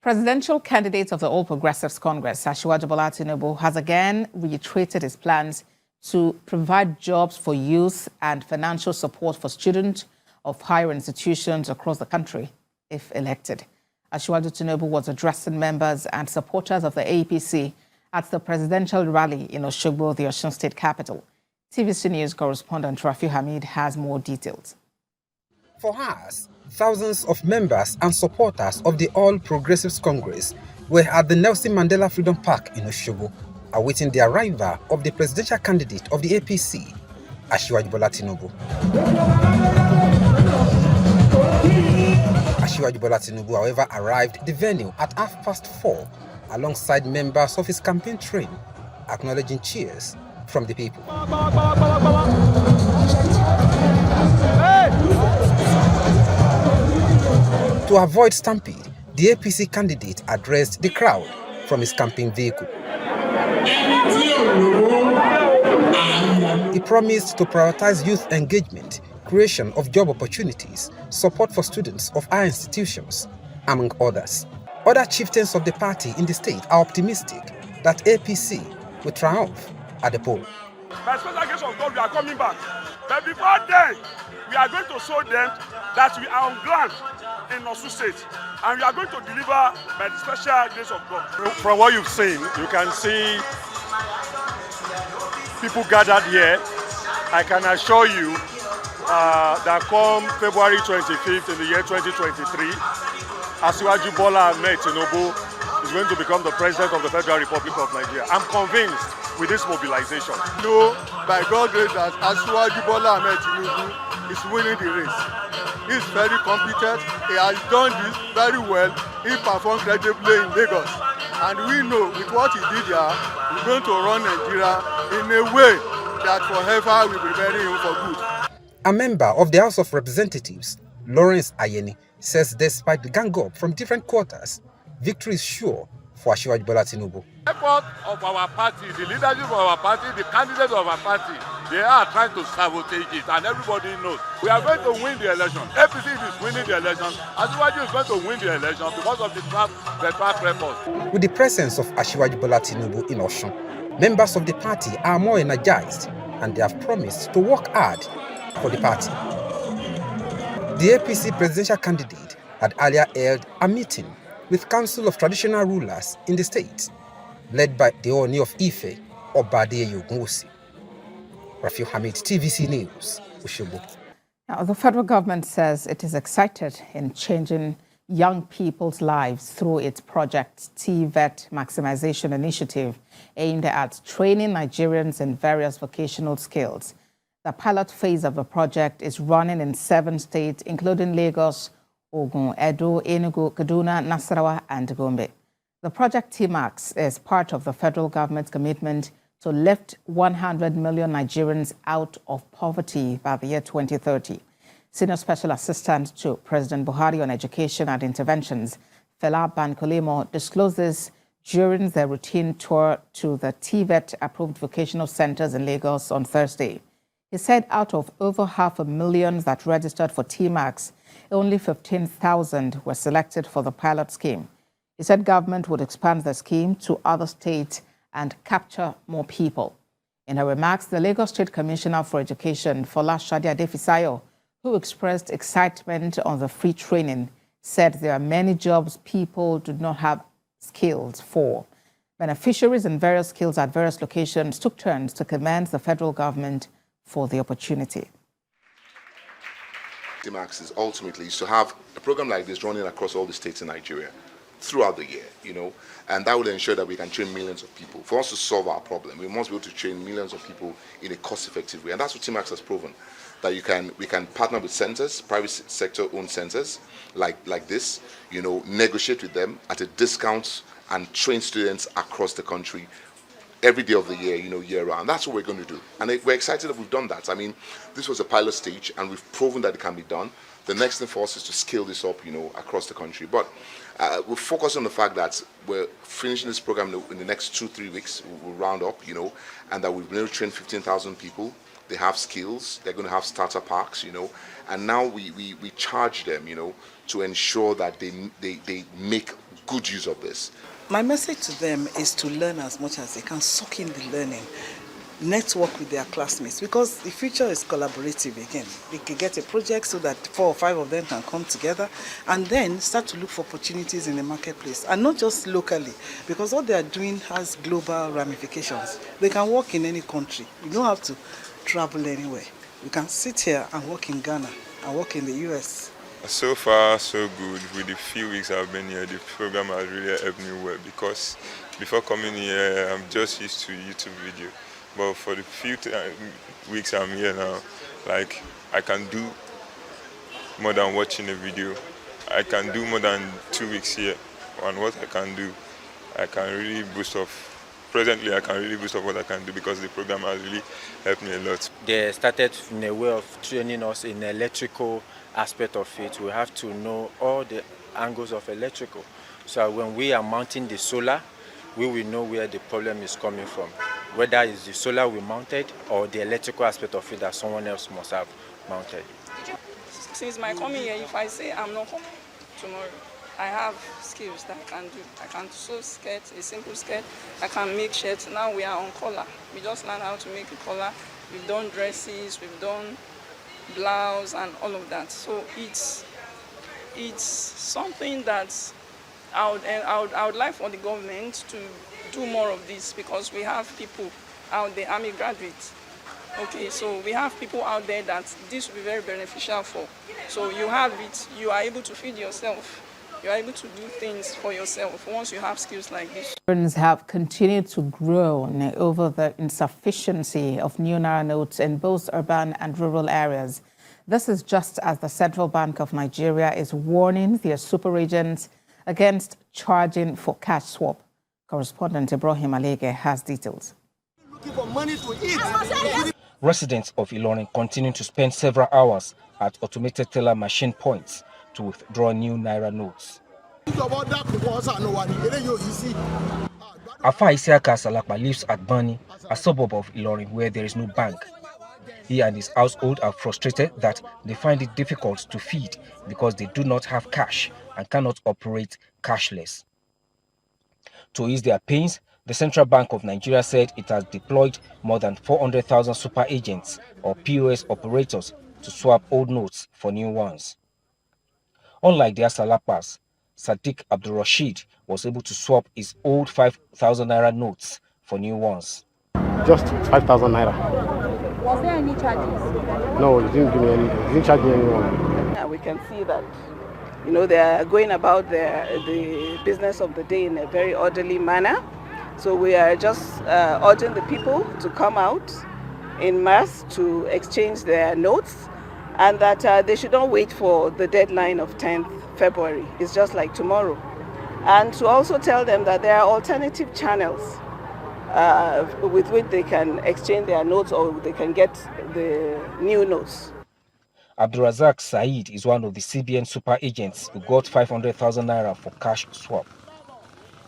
Presidential candidate of the All Progressives Congress, Asiwaju Bola Tinubu, has again reiterated his plans to provide jobs for youth and financial support for students of higher institutions across the country, if elected. Asiwaju Tinubu was addressing members and supporters of the APC at the presidential rally in Osogbo, the Osun State Capital. TVC News correspondent Rafi Hamid has more details. For us, thousands of members and supporters of the All Progressives Congress were at the Nelson Mandela Freedom Park in Osogbo, awaiting the arrival of the presidential candidate of the APC, Asiwaju Bola Tinubu. Asiwaju Bola Tinubu, however, arrived at the venue at 4:30 alongside members of his campaign train, acknowledging cheers from the people. To avoid stampede, the APC candidate addressed the crowd from his campaign vehicle. He promised to prioritize youth engagement, creation of job opportunities, support for students of higher institutions, among others. Other chieftains of the party in the state are optimistic that APC will triumph at the poll. By special grace of God, we are coming back. But before then, we are going to show them that we are on ground in Osun State, and we are going to deliver by the special grace of God. From what you've seen, you can see people gathered here. I can assure you that come February 25th in the year 2023, Asiwaju Bola Tinubu is going to become the president of the Federal Republic of Nigeria. I'm convinced with this mobilization. No, by God's grace, that Asiwaju Bola Tinubu is winning the race. He's very competent. He has done this very well. He performed credibly in Lagos. And we know with what he did here, he's going to run Nigeria in a way that forever will be preparing him for good. A member of the House of Representatives, Lawrence Ayeni, says despite the gang-up from different quarters, victory is sure for Asiwaju Bola Tinubu. The effort of our party, the leadership of our party, the candidates of our party, they are trying to sabotage it, and everybody knows. We are going to win the election. APC is winning the election. Asiwaju is going to win the election because of the track record. With the presence of Asiwaju Bola Tinubu in Osun, members of the party are more energized, and they have promised to work hard for the party. The APC presidential candidate had earlier held a meeting with Council of Traditional Rulers in the state, led by the Oni of Ife, Obade Ogunwusi. Rafi Hamid, TVC News, Osogbo. Now, the federal government says it is excited in changing young people's lives through its project TVET Maximization Initiative, aimed at training Nigerians in various vocational skills. The pilot phase of the project is running in 7 states, including Lagos, Ogun, Edo, Enugu, Kaduna, Nasarawa, and Gombe. The project TMAX is part of the federal government's commitment to lift 100 million Nigerians out of poverty by the year 2030. Senior Special Assistant to President Buhari on Education and Interventions, Fela Bankolemo, disclosed this during their routine tour to the TVET-approved vocational centers in Lagos on Thursday. He said out of over 500,000 that registered for TMAX, only 15,000 were selected for the pilot scheme. He said government would expand the scheme to other states and capture more people. In her remarks, the Lagos State Commissioner for Education, Fola Shadia Defisayo, who expressed excitement on the free training, said there are many jobs people do not have skills for. Beneficiaries in various skills at various locations took turns to commend the federal government for the opportunity. TMAX is ultimately to have a program like this running across all the states in Nigeria throughout the year, and that will ensure that we can train millions of people. For us to solve our problem, we must be able to train millions of people in a cost-effective way, and that's what TMAX has proven. That we can partner with centers, private sector-owned centers like this, negotiate with them at a discount and train students across the country every day of the year, year-round. That's what we're going to do, and we're excited that we've done that. I mean, this was a pilot stage, and we've proven that it can be done. The next thing for us is to scale this up, across the country. But we're focused on the fact that we're finishing this program in the next 2-3 weeks. We'll round up, and that we've been able to train 15,000 people. They have skills. They're going to have starter packs, and now we charge them, to ensure that they make good use of this. My message to them is to learn as much as they can, soak in the learning, network with their classmates, because the future is collaborative again. They can get a project so that 4 or 5 of them can come together and then start to look for opportunities in the marketplace, and not just locally, because what they are doing has global ramifications. They can work in any country. You don't have to travel anywhere. You can sit here and work in Ghana and work in the US. So far, so good. With the few weeks I've been here, the program has really helped me well, because before coming here, I'm just used to YouTube video. But for the few weeks I'm here now, like, I can do more than watching a video. I can do more than 2 weeks here. And what I can do, I can really boost off. Presently, I can really boost off what I can do, because the program has really helped me a lot. They started in a way of training us in the electrical aspect of it. We have to know all the angles of electrical. So when we are mounting the solar, we will know where the problem is coming from. Whether it's the solar we mounted or the electrical aspect of it that someone else must have mounted. Since my coming here, if I say I'm not coming tomorrow, I have skills that I can do. I can sew skirt, a simple skirt. I can make shirts. Now we are on collar. We just learned how to make a collar. We've done dresses, we've done blouse and all of that. So it's something that I would like for the government to do more of this, because we have people out there, army graduates. Okay, so we have people out there that this will be very beneficial for. So you have it, you are able to feed yourself. You are able to do things for yourself once you have skills like this. Concerns have continued to grow over the insufficiency of new naira notes in both urban and rural areas. This is just as the Central Bank of Nigeria is warning their super agents against charging for cash swap. Correspondent Ibrahim Alege has details. Residents of Ilorin continue to spend several hours at automated teller machine points to withdraw new naira notes. Afa Isiaka Salakpa lives at Bani, a suburb of Ilorin where there is no bank. He and his household are frustrated that they find it difficult to feed because they do not have cash and cannot operate cashless. To ease their pains, the Central Bank of Nigeria said it has deployed more than 400,000 super agents or POS operators to swap old notes for new ones. Unlike their Salapas, Sadiq Abdul Rashid was able to swap his old 5,000 naira notes for new ones. Just 5,000 naira. Was there any charges? No, they didn't give me any. They didn't charge me anyone. Yeah, we can see that, they are going about the business of the day in a very orderly manner. So we are just urging the people to come out in mass to exchange their notes, and that they should not wait for the deadline of 10th February. It's just like tomorrow. And to also tell them that there are alternative channels with which they can exchange their notes, or they can get the new notes. Abdurazak Said is one of the CBN super agents who got 500,000 naira for cash swap.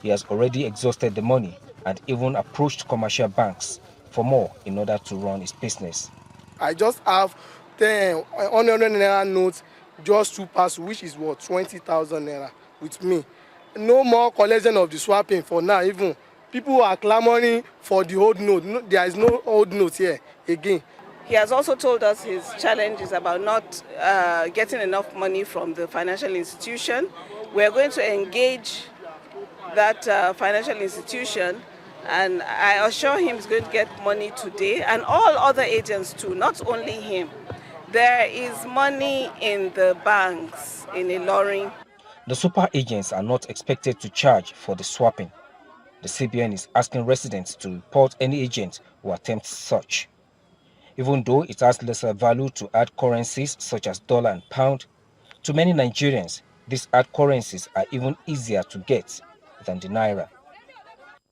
He has already exhausted the money and even approached commercial banks for more in order to run his business. I just have 100 naira notes, just to pass, which is what, 20,000 naira with me. No more collection of the swapping for now. Even people are clamoring for the old note. There is no old note here again. He has also told us his challenge is about not getting enough money from the financial institution. We are going to engage that financial institution, and I assure him he's going to get money today, and all other agents too, not only him. There is money in the banks in Ilorin. The super agents are not expected to charge for the swapping. The CBN is asking residents to report any agent who attempts such. Even though it has lesser value to add currencies such as dollar and pound, to many Nigerians, these hard currencies are even easier to get than the naira.